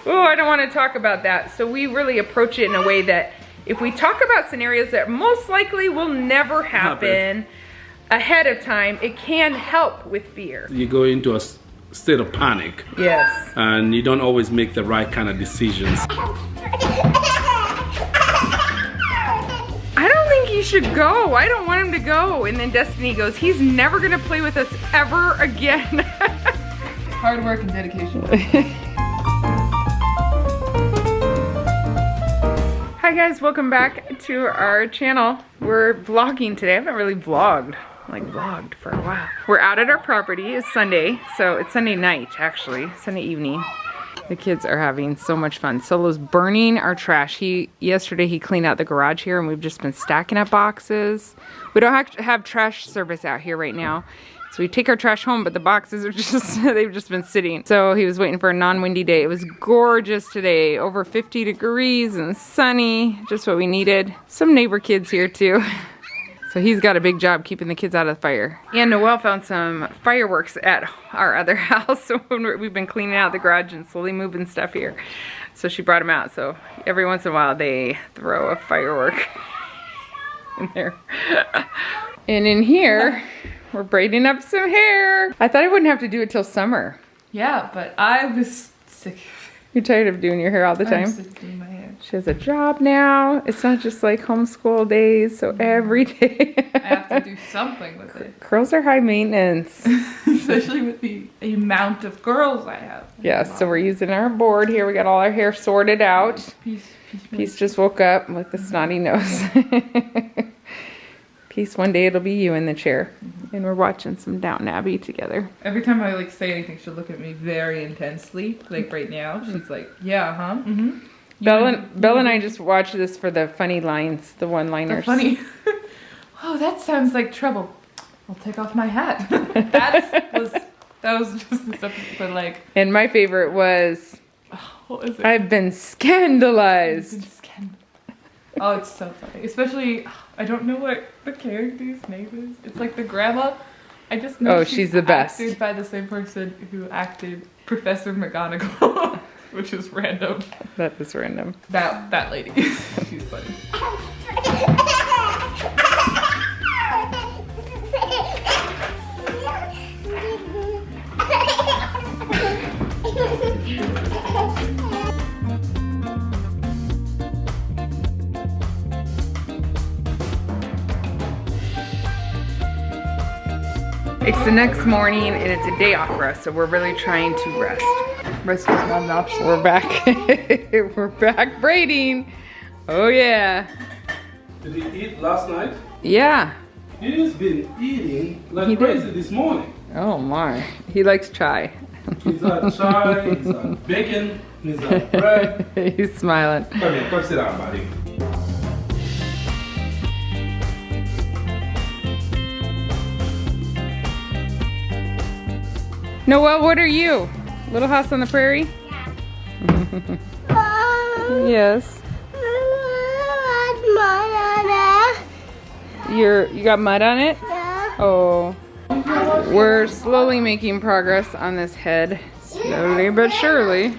Oh, I don't want to talk about that. So we really approach it in a way that if we talk about scenarios that most likely will never happen ahead of time, it can help with fear. You go into a state of panic. Yes. And you don't always make the right kind of decisions. I don't think you should go. I don't want him to go. And then Destiny goes, he's never gonna play with us ever again. Hard work and dedication. Hi guys, welcome back to our channel. We're vlogging today. I haven't really vlogged for a while. We're out at our property. It's Sunday, so it's Sunday night actually, Sunday evening. The kids are having so much fun. Solo's burning our trash. Yesterday he cleaned out the garage here and we've just been stacking up boxes. We don't have trash service out here right now. So we take our trash home, but the boxes are just, they've just been sitting. So he was waiting for a non-windy day. It was gorgeous today, over 50 degrees and sunny, just what we needed. Some neighbor kids here too. So he's got a big job keeping the kids out of the fire. And Noelle found some fireworks at our other house. So we've been cleaning out the garage and slowly moving stuff here. So she brought them out. So every once in a while they throw a firework in there. And in here, we're braiding up some hair. I thought I wouldn't have to do it till summer. Yeah, but I was sick. You're tired of doing your hair all the time? I'm sick of doing my hair. She has a job now. It's not just like homeschool days, so every day. I have to do something with it. Curls are high maintenance. Especially with the amount of girls I have. Yeah, so we're using our board here. We got all our hair sorted out. Peace just woke up with the snotty nose. Peace, one day it'll be you in the chair. And we're watching some Downton Abbey together. Every time I like say anything, she'll look at me very intensely. Like right now, she's like, yeah, huh? Mm-hmm. Belle and I just watched this for the funny lines, the one-liners. Funny. Oh, that sounds like trouble. I'll take off my hat. that was just the stuff, but like. And my favorite was, what is it? I've been scandalized. Oh, it's so funny. Especially, I don't know what the character's name is. It's like the grandma. I just know she's the best. Acted by the same person who acted Professor McGonagall, which is random. That is random. That lady. She's funny. It's the next morning and it's a day off for us, so we're really trying to rest. Rest is not an option. We're back. We're back braiding. Oh yeah. Did he eat last night? Yeah. He's been eating like crazy this morning. Oh my. He likes chai. He's had chai, he's had bacon, he's had bread. He's smiling. Come here, come sit down, buddy. Noelle, what are you? Little House on the Prairie? Yeah. Yes. You got mud on it? Yeah. Oh. We're slowly making progress on this head. Slowly but surely.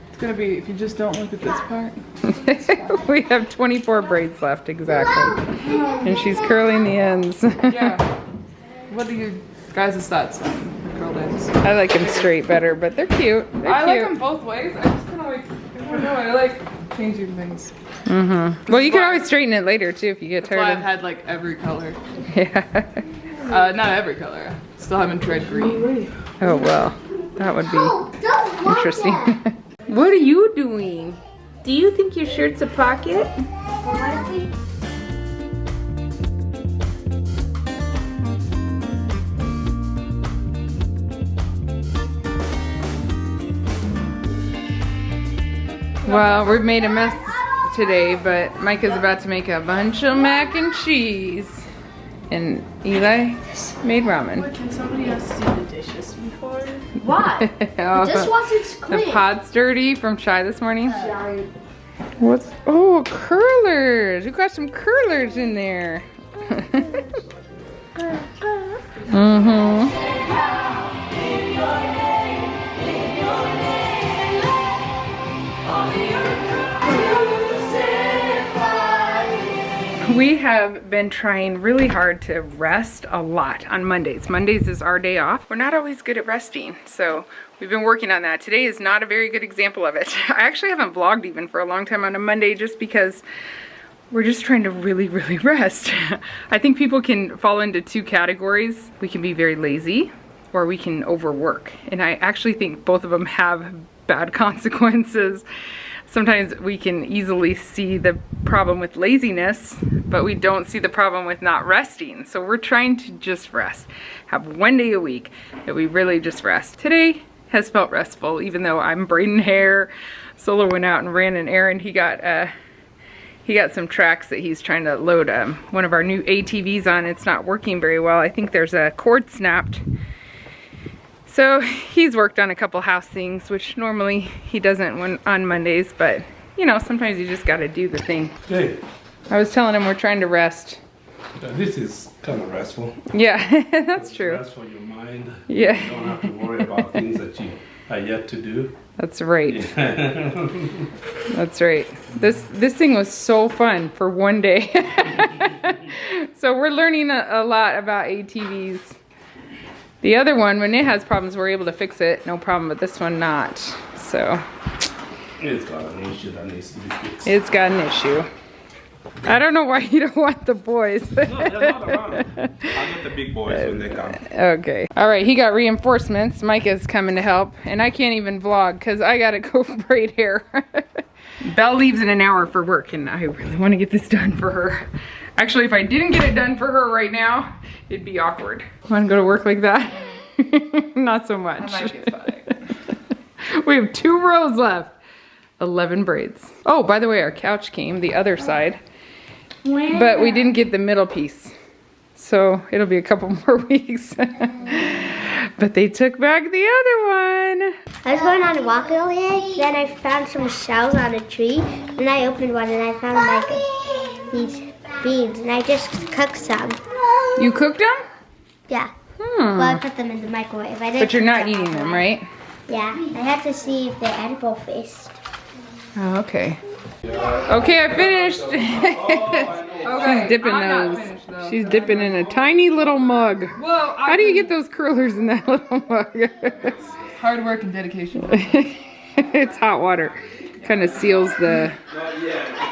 It's gonna be, if you just don't look at this part. We have 24 braids left, exactly. And she's curling the ends. Yeah. What are you guys' thoughts on the curled ends? I like them straight better, but they're cute. I like them both ways. I just kind of like, I don't know, I like changing things. Mm-hmm. Well, you can always straighten it later too if you get tired. That's why I've had like every color. Yeah. Not every color. Still haven't tried green. Oh well, that would be interesting. What are you doing? Do you think your shirt's a pocket? Well, we've made a mess today, but Micah's about to make a bunch of mac and cheese. And Eli made ramen. Wait, can somebody else do the dishes before? Why? Oh, The dishwasher's clean. the pot's dirty from chai this morning. What's, oh, curlers. You got some curlers in there. We have been trying really hard to rest a lot on Mondays. Mondays is our day off. We're not always good at resting, so we've been working on that. Today is not a very good example of it. I actually haven't vlogged even for a long time on a Monday just because we're just trying to really rest. I think people can fall into two categories. We can be very lazy or we can overwork. And I actually think both of them have bad consequences. Sometimes we can easily see the problem with laziness, but we don't see the problem with not resting. So we're trying to just rest. Have one day a week that we really just rest. Today has felt restful, even though I'm braiding hair. Solo went out and ran an errand. He got some tracks that he's trying to load one of our new ATVs on. It's not working very well. I think there's a cord snapped. So he's worked on a couple house things, which normally he doesn't on Mondays, but you know, sometimes you just gotta do the thing. Hey, I was telling him we're trying to rest. this is kind of restful. Yeah, that's true. Rest for your mind. Yeah. You don't have to worry about things that you are yet to do. That's right. That's right. This thing was so fun for one day. So we're learning a lot about ATVs. The other one, when it has problems, we're able to fix it, no problem, but this one not. So It's got an issue that needs to be fixed. it's got an issue. I don't know why you don't want the boys. No, they're not around. I'll get the big boys when they come. Okay. All right, he got reinforcements. Micah's coming to help, and I can't even vlog because I gotta go braid hair. Belle leaves in an hour for work, and I really want to get this done for her. Actually, if I didn't get it done for her right now, it'd be awkward. Want to go to work like that? Not so much. I might be fine. We have 2 rows left. 11 braids. Oh, by the way, our couch came, the other side. But we didn't get the middle piece. So it'll be a couple more weeks. But they took back the other one. I was going on a walk earlier, then I found some shells on a tree, and I opened one and I found like these beans, and I just cooked some. You cooked them? Yeah. Well, I put them in the microwave. I didn't But you're cook not them eating all them, night. right? Yeah. I had to see if they're edible first. Oh, okay. Okay, I finished. She's dipping I'm not those. finished, though. She's dipping in a tiny little mug. Well, How do you get those curlers in that little mug? hard work and dedication. It's hot water. Kind of seals the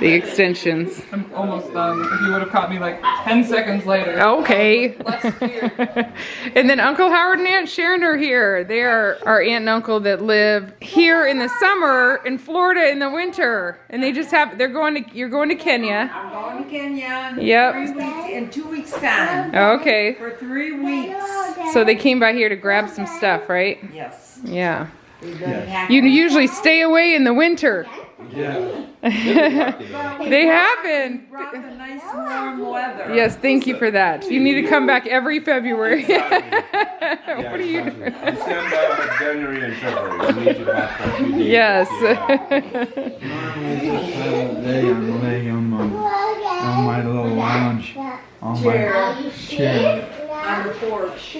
extensions. I'm almost done. If you would have caught me like 10 seconds later. Okay. Less here. And then Uncle Howard and Aunt Sharon are here. They are our aunt and uncle that live here in the summer, in Florida in the winter. And they just have, you're going to Kenya. I'm going to Kenya Yep. in 2 weeks time. Okay. For 3 weeks. So they came by here to grab some stuff, right? Yes. Yeah. We're gonna have You usually stay away in the winter. Yeah. They haven't. brought the nice warm weather. Yes, thank you for that. You need to come back every February. What are you doing? December, January, and February. We need you back for a few days. Yes. Day I'm laying on my little lounge, on my chair. On the porch.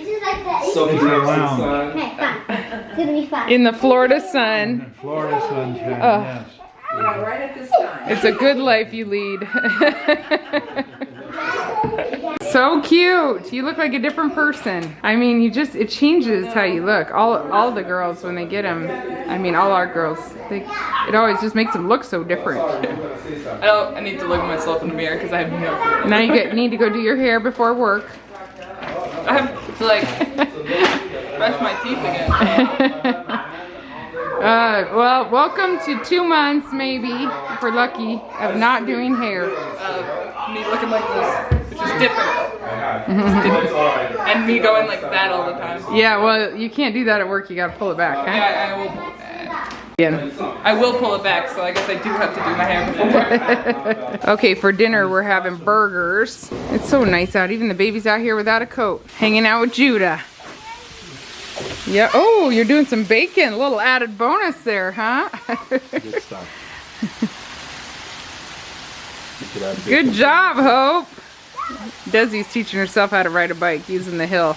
So It's a lounge. Okay, fine. It's gonna be fun. In the Florida sun. In Florida sunshine, Oh. yes. Yeah, right at this time. It's a good life you lead. So cute. You look like a different person. I mean, it changes how you look. All the girls, when they get them, I mean, all our girls, it always just makes them look so different. I need to look at myself in the mirror because I have no clue. Now you need to go do your hair before work. I have to like brush my teeth again. Well, welcome to 2 months, maybe, if we're lucky, of not doing hair. Me looking like this, which is different. It's different. And me going like that all the time. Yeah, well, you can't do that at work. You gotta pull it back, huh? Yeah, I will pull it back, so I guess I do have to do my hair before. Okay, for dinner we're having burgers. It's so nice out. Even the baby's out here without a coat, hanging out with Judah. Yeah. Oh, you're doing some bacon. A little added bonus there, huh? Good stuff. Good job, Hope. Desi's teaching herself how to ride a bike using the hill.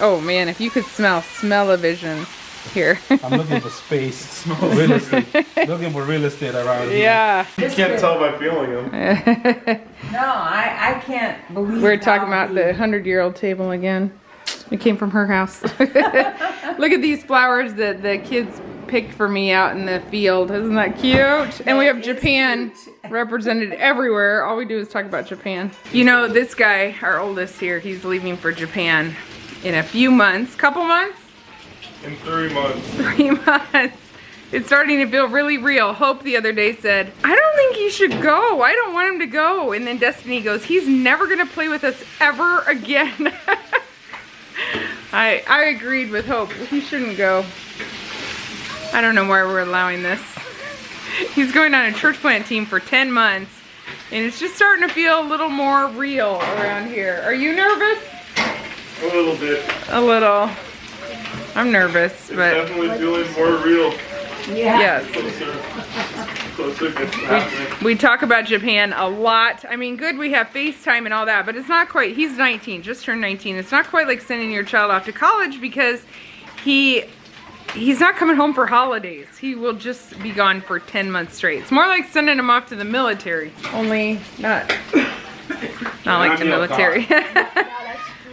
Oh man, if you could smell-o-vision. here. I'm looking for space, real estate. Looking for real estate around here. Yeah. You can't tell by feeling them. No, I can't believe We're talking how about the 100-year-old table again. It came from her house. Look at these flowers that the kids picked for me out in the field. Isn't that cute? And we have Japan represented everywhere. All we do is talk about Japan. You know, this guy, our oldest here, he's leaving for Japan in a few months. Couple months? In 3 months. 3 months. It's starting to feel really real. Hope the other day said, I don't think he should go. I don't want him to go. And then Destiny goes, he's never gonna play with us ever again. I agreed with Hope. He shouldn't go. I don't know why we're allowing this. He's going on a church plant team for 10 months. And it's just starting to feel a little more real around here. Are you nervous? A little bit. A little. I'm nervous, It's but definitely feeling more real. yes. Closer gets happening. We talk about Japan a lot. I mean, good, we have FaceTime and all that, but it's not quite, he's 19, just turned 19. It's not quite like sending your child off to college because he's not coming home for holidays. He will just be gone for 10 months straight. It's more like sending him off to the military, only not like the military.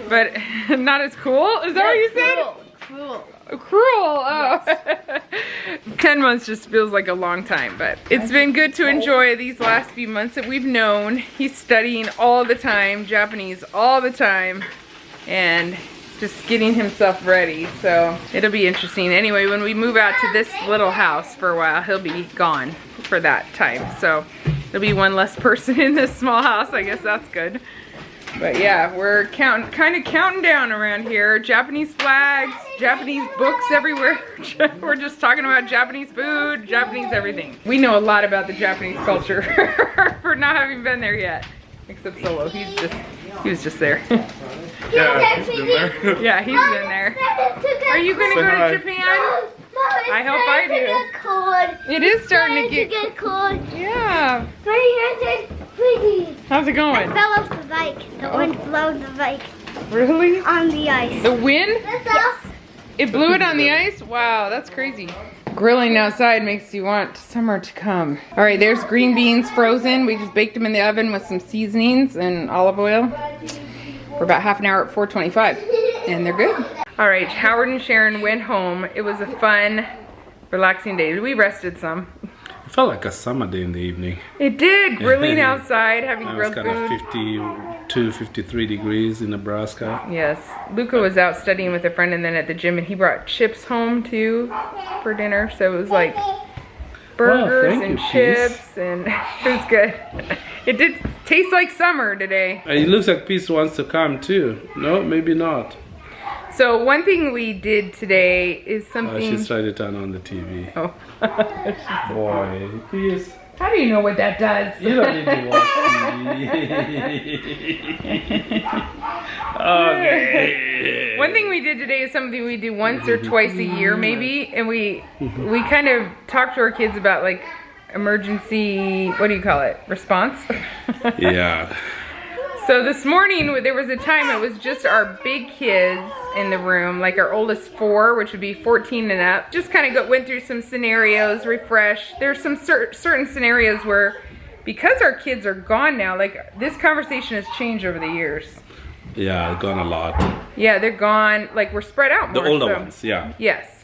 But not as cool? Is that what you said? Cruel. Cruel, oh. Yes. 10 months just feels like a long time, but it's been good to enjoy these last few months that we've known. He's studying all the time, Japanese all the time, and just getting himself ready, so it'll be interesting. Anyway, when we move out to this little house for a while, he'll be gone for that time, so there'll be one less person in this small house. I guess that's good. But yeah, we're kind of counting down around here. Japanese flags, Japanese books everywhere. We're just talking about Japanese food, Japanese everything. We know a lot about the Japanese culture for not having been there yet. Except Solo, he was just there. Yeah, he's been there. Yeah, he's been there. Are you gonna Say go hi. to Japan? I hope I do. It is starting to get cold. Yeah. Right here, pretty. How's it I going? fell off the bike. The wind blew the bike Really? on the ice. The wind? Yes. It blew it on the ice? Wow, that's crazy. Grilling outside makes you want summer to come. All right, there's green beans frozen. We just baked them in the oven with some seasonings and olive oil for about half an hour at 425, and they're good. All right, Howard and Sharon went home. It was a fun, relaxing day. We rested some. It felt like a summer day in the evening. It did, grilling outside, having It was grilled kind of food. 52, 53 degrees in Nebraska. Yes, Luka was out studying with a friend and then at the gym, and he brought chips home too for dinner. So it was like burgers thank and you, chips, and it was good. It did taste like summer today. It looks like Peace wants to come too. No, maybe not. So one thing we did today is something. She's trying to turn on the TV. Oh. Boy, Peace. How do you know what that does? You don't need to watch TV. Okay. One thing we did today is something we do once or twice a year maybe, and we kind of talk to our kids about like emergency, what do you call it, response? Yeah. So this morning there was a time it was just our big kids in the room, like our oldest 4, which would be 14 and up. Just kind of went through some scenarios, refresh. There's some certain scenarios where, because our kids are gone now, like this conversation has changed over the years. Yeah, gone a lot. Yeah, they're gone, like we're spread out more. The older so. ones, yeah. Yes.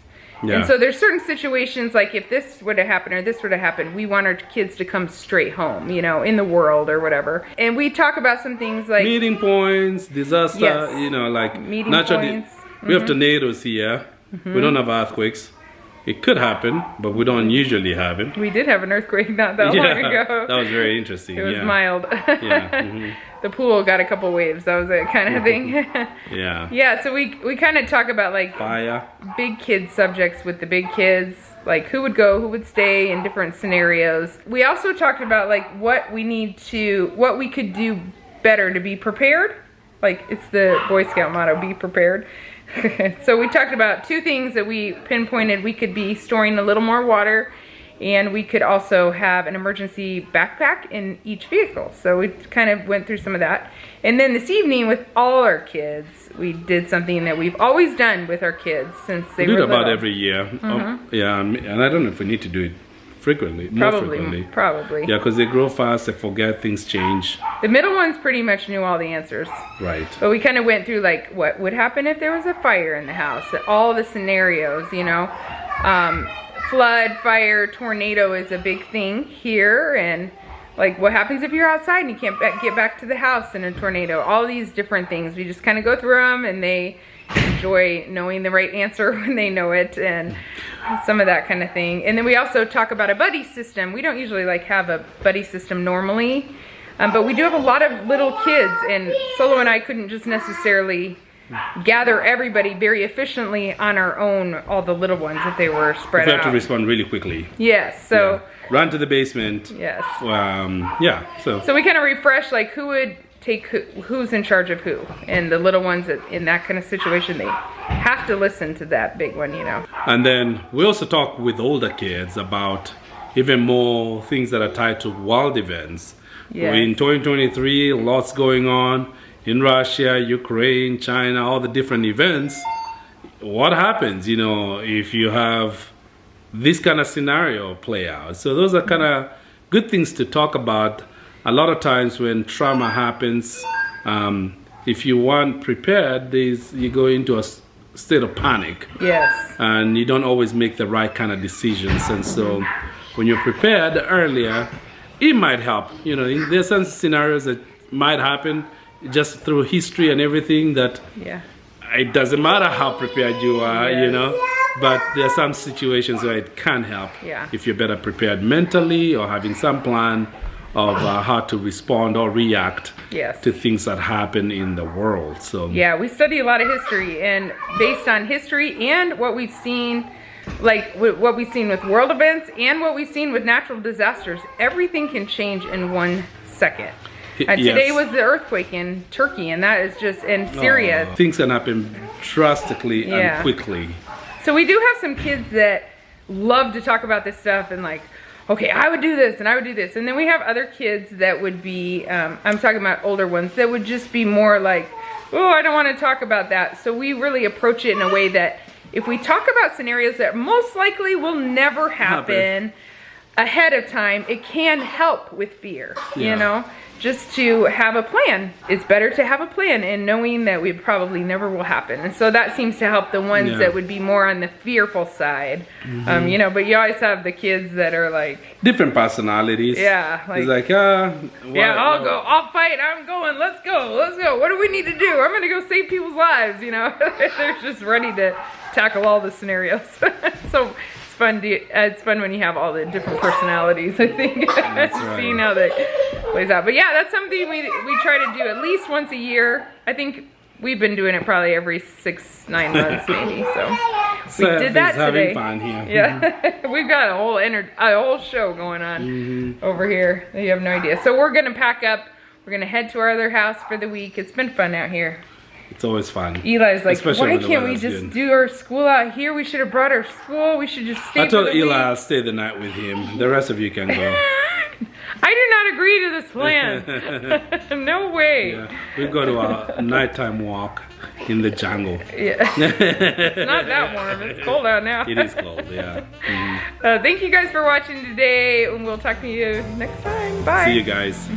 Yeah. And so there's certain situations, like if this would have happened or this would have happened, we want our kids to come straight home, you know, in the world or whatever. And we talk about some things like meeting points, disaster, Yes. you know, like Meeting naturally, points. we have tornadoes here. We don't have earthquakes. It could happen, but we don't usually have it. we did have an earthquake not that long ago. That was very interesting. It was yeah. mild. Yeah. The pool got a couple waves. That was it, kind of thing. Yeah. Yeah, so we kind of talk about like Fire. big kid subjects with the big kids, like who would go, who would stay in different scenarios. We also talked about like what we could do better to be prepared. Like it's the Boy Scout motto, be prepared. So we talked about 2 things that we pinpointed. We could be storing a little more water And we could also have an emergency backpack in each vehicle. So we kind of went through some of that. And then this evening with all our kids, we did something that we've always done with our kids since they were little. We do it about every year. Yeah, and I don't know if we need to do it frequently. More frequently. Probably. Yeah, because they grow fast, they forget, things change. The middle ones pretty much knew all the answers. Right. But we kind of went through like what would happen if there was a fire in the house, all the scenarios, you know. Flood, fire, tornado is a big thing here, and like what happens if you're outside and you can't get back to the house in a tornado. All these different things. We just kind of go through them, and they enjoy knowing the right answer when they know it, and some of that kind of thing. And then we also talk about a buddy system. We don't usually like have a buddy system normally, but we do have a lot of little kids, and Solo and I couldn't just necessarily gather everybody very efficiently on our own, all the little ones, if they were spread out. We have to respond really quickly. Yes, so... Yeah. Run to the basement. Yes. Yeah, so we kind of refresh, like, who would take who's in charge of who. And the little ones, in that kind of situation, they have to listen to that big one, you know. And then we also talk with older kids about even more things that are tied to world events. Yes. In 2023, lots going on. In Russia, Ukraine, China, all the different events. What happens, you know, if you have this kind of scenario play out? So those are kind of good things to talk about. A lot of times when trauma happens, if you weren't prepared, you go into a state of panic. Yes. And you don't always make the right kind of decisions. And so when you're prepared earlier, it might help. You know, there's some scenarios that might happen just through history and everything that it doesn't matter how prepared you are, you know, but there are some situations where it can help if you're better prepared mentally or having some plan of how to respond or react to things that happen in the world. So yeah, we study a lot of history, and based on history and what we've seen, like what we've seen with world events and what we've seen with natural disasters, everything can change in 1 second. And today was the earthquake in Turkey, and that is just in Syria. Things can happen drastically and quickly. So we do have some kids that love to talk about this stuff and like, okay, I would do this and I would do this. And then we have other kids that would be, I'm talking about older ones, that would just be more like, oh, I don't want to talk about that. So we really approach it in a way that if we talk about scenarios that most likely will never happen ahead of time, it can help with fear, you know? Just to have a plan. It's better to have a plan and knowing that we probably never will happen. And so that seems to help the ones that would be more on the fearful side. You know, but you always have the kids that are like... different personalities. Yeah. Like, it's like, I'll go, I'll fight, I'm going, let's go. What do we need to do? I'm gonna go save people's lives, you know? They're just ready to tackle all the scenarios. So it's fun when you have all the different personalities, I think. Seeing how that plays out. But yeah, that's something we try to do at least once a year. I think we've been doing it probably every 6-9 months maybe. So we did that today. Fun here. Yeah. We've got a whole show going on over here. You have no idea. So we're gonna pack up. We're gonna head to our other house for the week. It's been fun out here. It's always fun. Eli's like, why can't we just do our school out here? We should have brought our school. We should just stay. I told Eli I'll stay the night with him. The rest of you can go. I do not agree to this plan. No way. Yeah. We go to a nighttime walk in the jungle. Yeah. It's not that warm. It's cold out now. It is cold, yeah. Thank you guys for watching today, and we'll talk to you next time. Bye. See you guys.